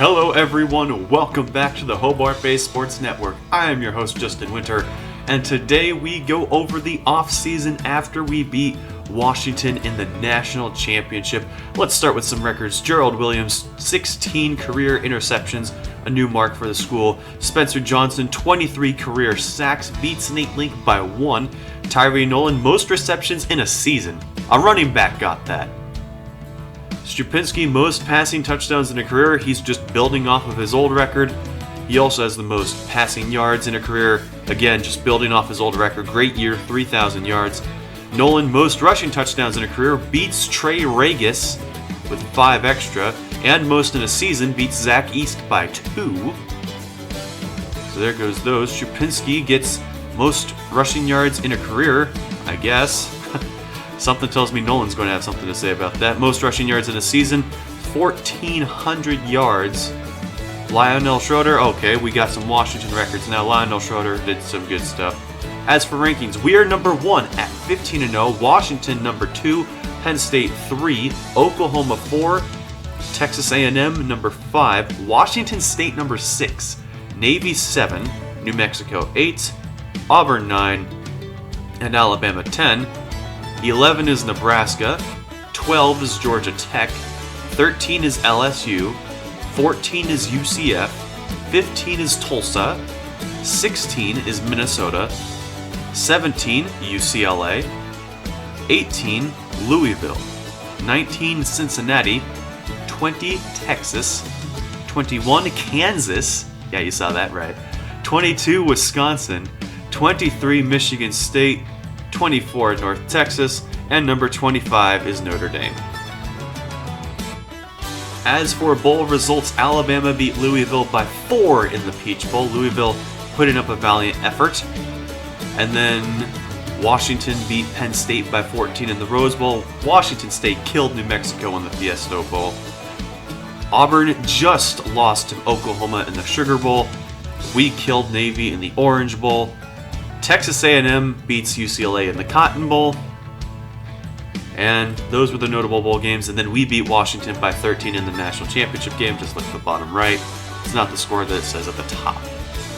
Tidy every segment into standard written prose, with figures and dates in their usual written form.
Hello everyone, welcome back to the Hobart Bay Sports Network. I am your host Justin Winter, and today we go over the off-season after we beat Washington in the national championship. Let's start with some records. Gerald Williams, 16 career interceptions, a new mark for the school. Spencer Johnson, 23 career sacks, beats Nate Link by 1. Tyree Nolan, most receptions in a season. A running back got that. Strupinski, most passing touchdowns in a career. He's just building off of his old record. He also has the most passing yards in a career. Again, just building off his old record. Great year, 3,000 yards. Nolan, most rushing touchdowns in a career, beats Trey Regis with 5 extra. And most in a season, beats Zach East by 2. So there goes those. Strupinski gets most rushing yards in a career, I guess. Something tells me Nolan's going to have something to say about that. Most rushing yards in a season, 1,400 yards. Lionel Schroeder, okay, we got some Washington records now. Lionel Schroeder did some good stuff. As for rankings, we are number 1 at 15-0. Washington number 2, Penn State 3, Oklahoma 4, Texas A&M number 5, Washington State number 6, Navy 7, New Mexico 8, Auburn 9, and Alabama 10. 11 is Nebraska, 12 is Georgia Tech, 13 is LSU, 14 is UCF, 15 is Tulsa, 16 is Minnesota, 17 UCLA, 18 Louisville, 19 Cincinnati, 20 Texas, 21 Kansas, yeah you saw that right, 22 Wisconsin, 23 Michigan State, 24 North Texas, and number 25 is Notre Dame. As for bowl results, Alabama beat Louisville by 4 in the Peach Bowl. Louisville putting up a valiant effort. And then Washington beat Penn State by 14 in the Rose Bowl. Washington State killed New Mexico in the Fiesta Bowl. Auburn just lost to Oklahoma in the Sugar Bowl. We killed Navy in the Orange Bowl. Texas A&M beats UCLA in the Cotton Bowl. And those were the notable bowl games. And then we beat Washington by 13 in the national championship game. Just look at the bottom right. It's not the score that it says at the top,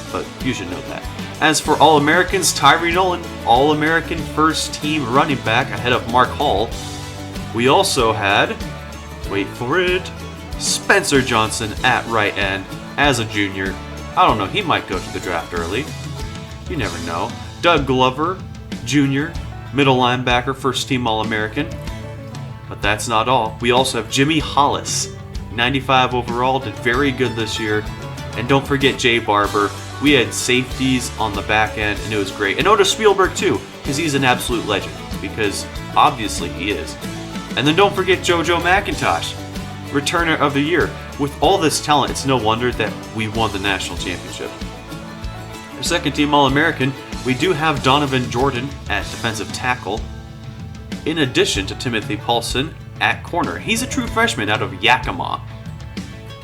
but you should know that. As for All-Americans, Tyree Nolan, All-American first team running back ahead of Mark Hall. We also had, wait for it, Spencer Johnson at right end as a junior. I don't know, he might go to the draft early. You never know. Doug Glover, Jr., middle linebacker, first team All-American. But that's not all. We also have Jimmy Hollis, 95 overall, did very good this year. And don't forget Jay Barber. We had safeties on the back end, and it was great. And Otis Spielberg, too, because he's an absolute legend. Because, obviously, he is. And then don't forget JoJo McIntosh, returner of the year. With all this talent, it's no wonder that we won the national championship. Second team All-American, we do have Donovan Jordan at defensive tackle, in addition to Timothy Paulson at corner. He's a true freshman out of Yakima.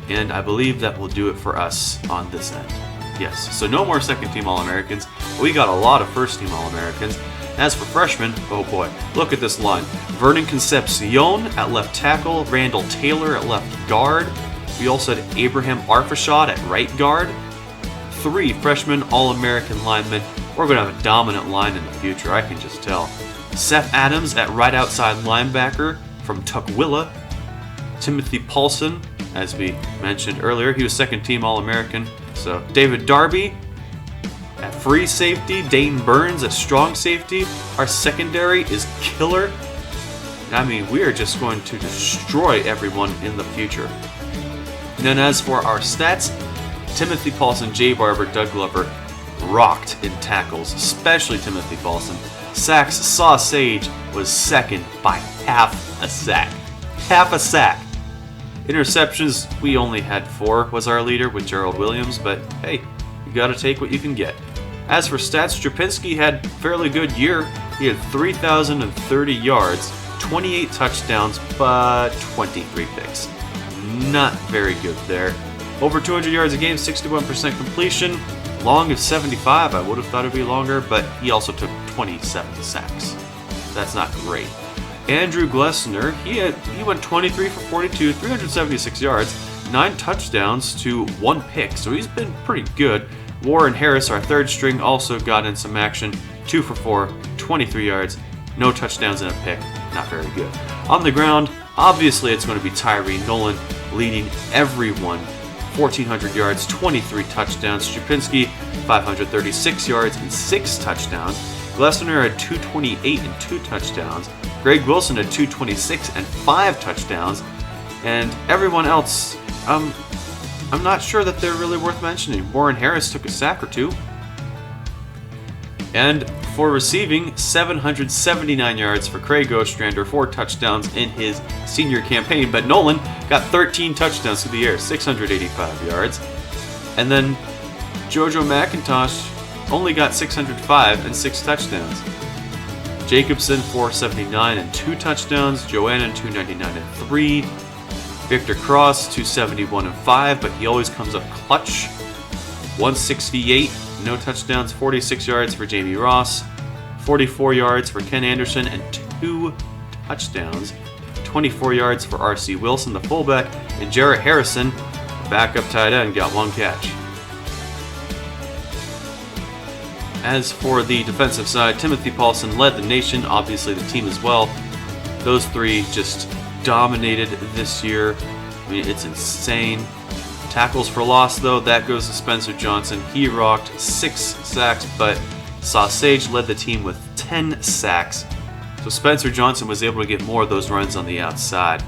And I believe that will do it for us on this end. Yes, so no more second team All-Americans. We got a lot of first team All-Americans. As for freshmen, oh boy, look at this line. Vernon Concepcion at left tackle, Randall Taylor at left guard. We also had Abraham Arfashad at right guard. 3 freshman All-American linemen. We're going to have a dominant line in the future, I can just tell. Seth Adams at right outside linebacker from Tukwila. Timothy Paulson, as we mentioned earlier, he was second team All-American. So David Darby at free safety. Dayton Burns at strong safety. Our secondary is killer. I mean, we are just going to destroy everyone in the future. And then as for our stats, Timothy Paulson, Jay Barber, Doug Glover rocked in tackles, especially Timothy Paulson. Sacks, Saw Sage was second by half a sack. Half a sack. Interceptions, we only had 4, was our leader with Gerald Williams, but hey, you gotta take what you can get. As for stats, Strupinski had a fairly good year. He had 3,030 yards, 28 touchdowns, but 23 picks. Not very good there. Over 200 yards a game, 61% completion. Long of 75, I would have thought it would be longer, but he also took 27 sacks. That's not great. Andrew Glessner, he went 23 for 42, 376 yards, 9 touchdowns to 1 pick, so he's been pretty good. Warren Harris, our third string, also got in some action. 2 for 4, 23 yards, no touchdowns and a pick. Not very good. On the ground, obviously it's going to be Tyree Nolan leading everyone. 1,400 yards, 23 touchdowns. Strupinski, 536 yards and 6 touchdowns. Glessner had 228 and 2 touchdowns. Greg Wilson had 226 and 5 touchdowns. And everyone else, I'm not sure that they're really worth mentioning. Warren Harris took a sack or 2. And for receiving, 779 yards for Craig Ostrander, 4 touchdowns in his senior campaign. But Nolan got 13 touchdowns through the air, 685 yards. And then JoJo McIntosh only got 605 and 6 touchdowns. Jacobson, 479 and 2 touchdowns. Joannan, 299 and 3. Victor Cross, 271 and 5, but he always comes up clutch. 168, no touchdowns, 46 yards for Jamie Ross, 44 yards for Ken Anderson, and 2 touchdowns. 24 yards for R.C. Wilson, the fullback, and Jarrett Harrison, backup tight end, got 1 catch. As for the defensive side, Timothy Paulson led the nation, obviously the team as well. Those 3 just dominated this year. I mean, it's insane. Tackles for loss, though, that goes to Spencer Johnson. He rocked 6 sacks, but Sausage led the team with 10 sacks. So Spencer Johnson was able to get more of those runs on the outside.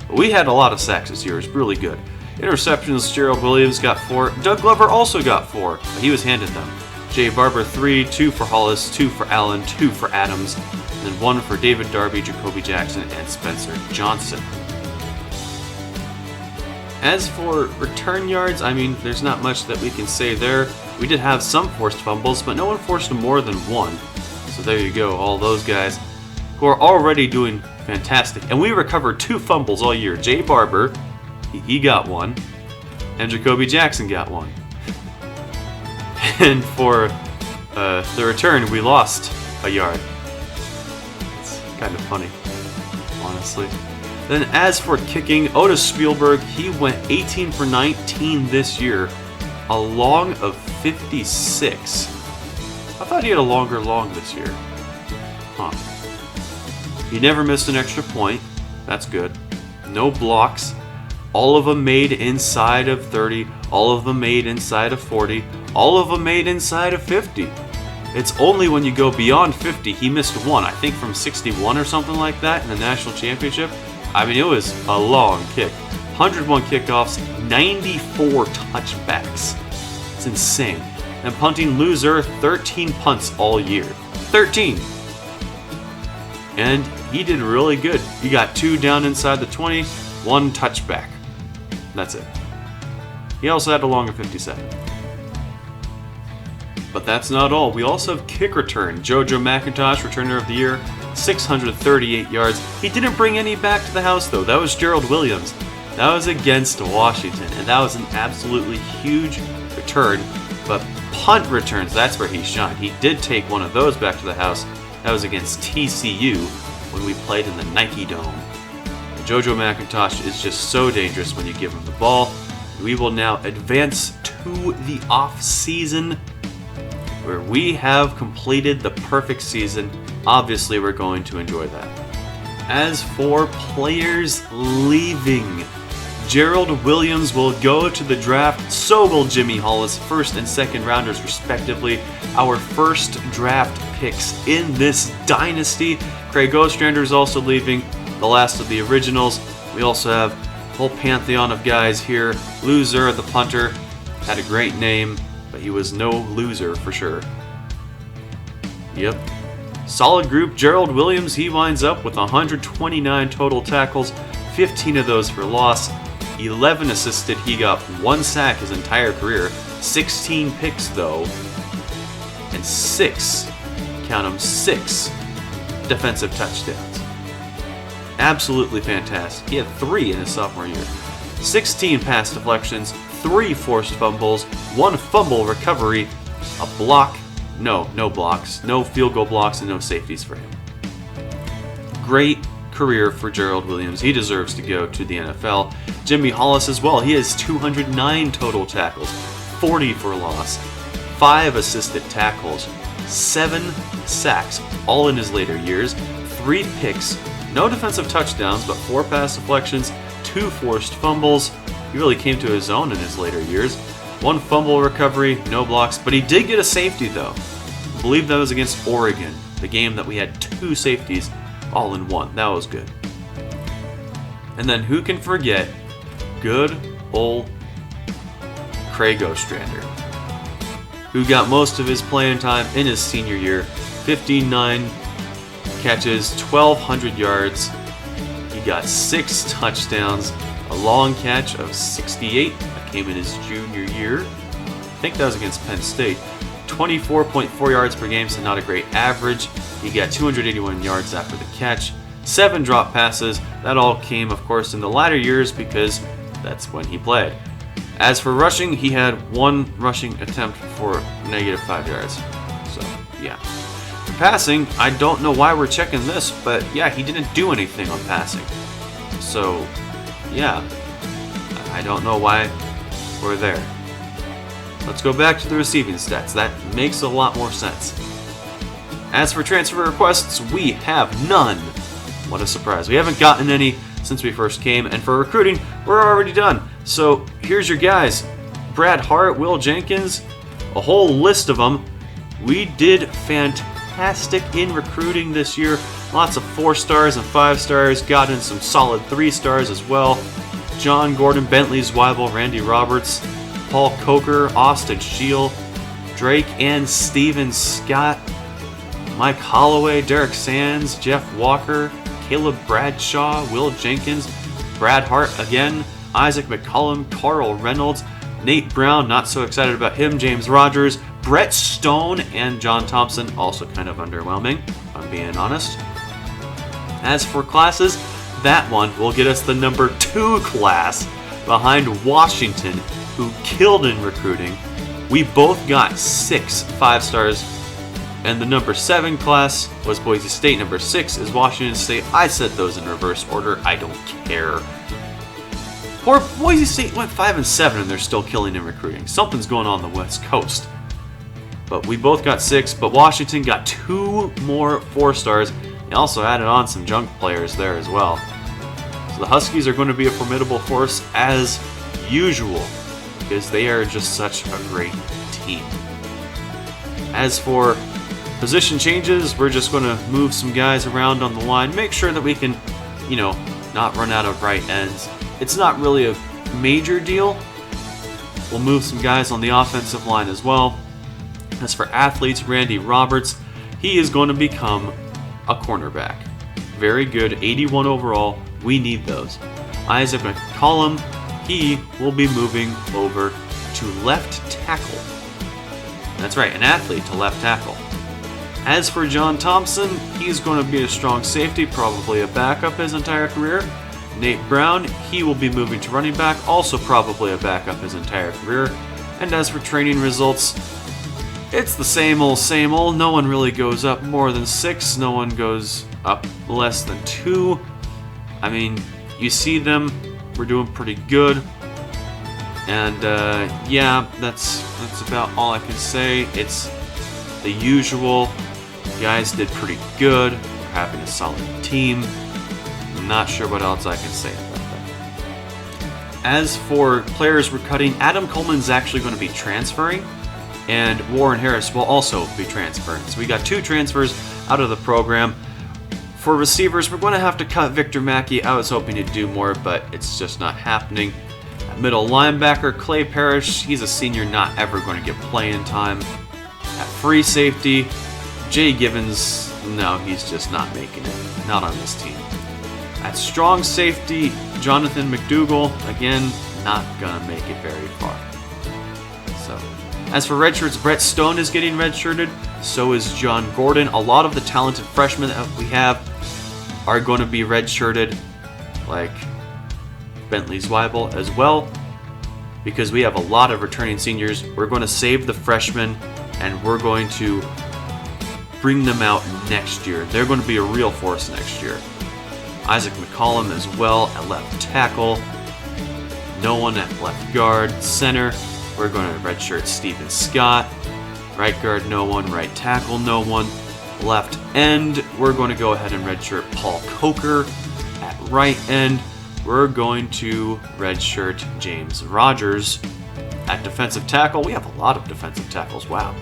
But we had a lot of sacks this year. It was really good. Interceptions, Gerald Williams got 4. Doug Glover also got 4, but he was handed them. Jay Barber 3, 2 for Hollis, 2 for Allen, 2 for Adams, and then 1 for David Darby, Jacoby Jackson, and Spencer Johnson. As for return yards, I mean, there's not much that we can say there. We did have some forced fumbles, but no one forced more than 1. So there you go, all those guys who are already doing fantastic. And we recovered 2 fumbles all year. Jay Barber, he got 1, and Jacoby Jackson got 1. And for the return, we lost a yard. It's kind of funny, honestly. Then as for kicking, Otis Spielberg, he went 18 for 19 this year, a long of 56. I thought he had a longer long this year. Huh. He never missed an extra point. That's good. No blocks. All of them made inside of 30. All of them made inside of 40. All of them made inside of 50. It's only when you go beyond 50, he missed 1, I think from 61 or something like that in the national championship. I mean, it was a long kick. 101 kickoffs, 94 touchbacks. It's insane. And punting loser, 13 punts all year. 13! And he did really good. He got 2 down inside the 20, 1 touchback. That's it. He also had a long of 57. But that's not all. We also have kick return. JoJo McIntosh, returner of the year, 638 yards. He didn't bring any back to the house, though. That was Gerald Williams. That was against Washington, and that was an absolutely huge return. But punt returns, that's where he shined. He did take one of those back to the house. That was against TCU when we played in the Nike Dome. JoJo McIntosh is just so dangerous when you give him the ball. We will now advance to the off-season, where we have completed the perfect season. Obviously, we're going to enjoy that. As for players leaving, Gerald Williams will go to the draft, so will Jimmy Hollis, first and second rounders respectively. Our first draft picks in this dynasty. Craig Ostrander is also leaving, the last of the originals. We also have a whole pantheon of guys here. Loser, the punter, had a great name, but he was no loser for sure. Yep. Solid group. Gerald Williams, he winds up with 129 total tackles, 15 of those for loss, 11 assisted. He got 1 sack his entire career, 16 picks though, and 6, count them, 6 defensive touchdowns. Absolutely fantastic. He had 3 in his sophomore year. 16 pass deflections, 3 forced fumbles, 1 fumble recovery, a block, no blocks, no field goal blocks, and no safeties for him. Great career for Gerald Williams. He deserves to go to the NFL. Jimmy Hollis as well. He has 209 total tackles, 40 for loss, 5 assisted tackles, 7 sacks, all in his later years, 3 picks, no defensive touchdowns, but 4 pass deflections, 2 forced fumbles. He really came to his own in his later years. 1 fumble recovery, no blocks, but he did get a safety though. I believe that was against Oregon, the game that we had 2 safeties all in one. That was good. And then who can forget good old Craig Ostrander, who got most of his playing time in his senior year. 59 catches, 1,200 yards. He got 6 touchdowns, a long catch of 68 that came in his junior year. I think that was against Penn State. 24.4 yards per game, so not a great average. He got 281 yards after the catch. 7 drop passes. That all came, of course, in the latter years because that's when he played. As for rushing, he had 1 rushing attempt for -5 yards. So, yeah. For passing, I don't know why we're checking this, but yeah, he didn't do anything on passing. So, yeah. I don't know why we're there. Let's go back to the receiving stats. That makes a lot more sense. As for transfer requests, we have none. What a surprise. We haven't gotten any since we first came, and for recruiting, we're already done. So here's your guys. Brad Hart, Will Jenkins, a whole list of them. We did fantastic in recruiting this year. Lots of 4 stars and 5 stars, got in some solid 3 stars as well. John Gordon, Bentley Zweibel, Randy Roberts, Paul Coker, Austin Shield, Drake and Steven Scott, Mike Holloway, Derek Sands, Jeff Walker, Caleb Bradshaw, Will Jenkins, Brad Hart again, Isaac McCollum, Carl Reynolds, Nate Brown, not so excited about him, James Rogers, Brett Stone, and John Thompson, also kind of underwhelming, if I'm being honest. As for classes, that one will get us the number 2 class behind Washington, who killed in recruiting. We both got 6 5 stars, and the number 7 class was Boise State. Number 6 is Washington State. I said those in reverse order. I don't care. Poor Boise State went 5 and 7, and they're still killing in recruiting. Something's going on the West Coast. But we both got 6, but Washington got 2 more 4 stars. They also added on some junk players there as well. So the Huskies are going to be a formidable force as usual, because they are just such a great team. As for position changes, we're just going to move some guys around on the line, make sure that we can, not run out of right ends. It's not really a major deal. We'll move some guys on the offensive line as well. As for athletes, Randy Roberts, he is going to become a cornerback. Very good, 81 overall. We need those. Isaac McCollum, he will be moving over to left tackle. That's right, an athlete to left tackle. As for John Thompson, he's going to be a strong safety, probably a backup his entire career. Nate Brown, he will be moving to running back, also probably a backup his entire career. And as for training results, it's the same old. No one really goes up more than 6. No one goes up less than 2. I mean, you see them. We're doing pretty good. And yeah, that's about all I can say. It's the usual. You guys did pretty good. We're having a solid team. I'm not sure what else I can say about that. As for players we're cutting, Adam Coleman's actually going to be transferring, and Warren Harris will also be transferring. So we got 2 transfers out of the program. For receivers, we're going to have to cut Victor Mackey. I was hoping to do more, but it's just not happening. At middle linebacker, Clay Parrish, he's a senior, not ever going to get playing time. At free safety, Jay Givens, no, he's just not making it. Not on this team. At strong safety, Jonathan McDougall, again, not going to make it very far. So, as for redshirts, Brett Stone is getting redshirted. So is John Gordon. A lot of the talented freshmen that we have are going to be redshirted, like Bentley Zweibel as well, because we have a lot of returning seniors. We're going to save the freshmen, and we're going to bring them out next year. They're going to be a real force next year. Isaac McCollum as well at left tackle. No one at left guard. Center, we're going to redshirt Steven Scott. Right guard, no one. Right tackle, no one. Left end, we're going to go ahead and redshirt Paul Coker. At right end, we're going to redshirt James Rogers. At defensive tackle, we have a lot of defensive tackles, wow.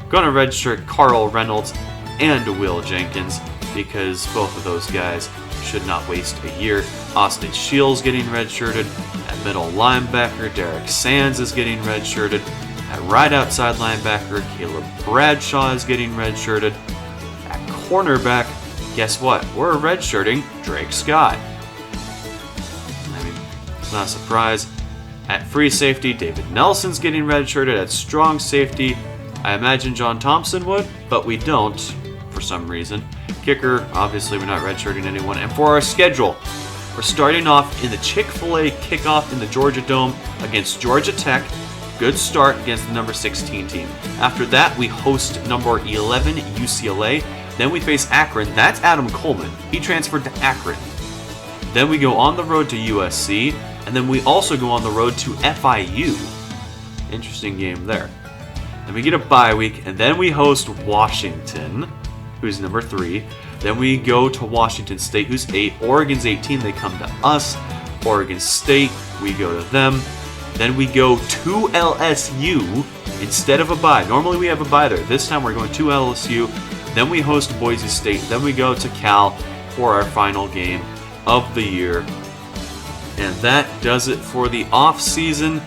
Going to redshirt Carl Reynolds and Will Jenkins because both of those guys should not waste a year. Austin Shields getting redshirted. At middle linebacker, Derek Sands is getting redshirted. At right outside linebacker, Caleb Bradshaw is getting redshirted. At cornerback, guess what? We're redshirting Drake Scott. I mean, it's not a surprise. At free safety, David Nelson's getting redshirted. At strong safety, I imagine John Thompson would, but we don't for some reason. Kicker, obviously we're not redshirting anyone. And for our schedule, we're starting off in the Chick-fil-A kickoff in the Georgia Dome against Georgia Tech. Good start against the number 16 team. After that, we host number 11 UCLA. Then we face Akron. That's Adam Coleman. He transferred to Akron. Then we go on the road to USC. And then we also go on the road to FIU. Interesting game there. Then we get a bye week, and then we host Washington, who's number 3. Then we go to Washington State, who's 8. Oregon's 18, they come to us. Oregon State, we go to them. Then we go to LSU instead of a bye. Normally we have a bye there. This time we're going to LSU. Then we host Boise State. Then we go to Cal for our final game of the year. And that does it for the off-season.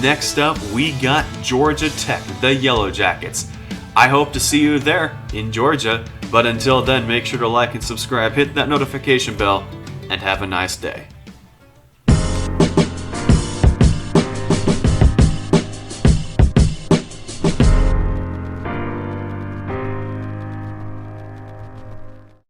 Next up, we got Georgia Tech, the Yellow Jackets. I hope to see you there in Georgia. But until then, make sure to like and subscribe, hit that notification bell, and have a nice day.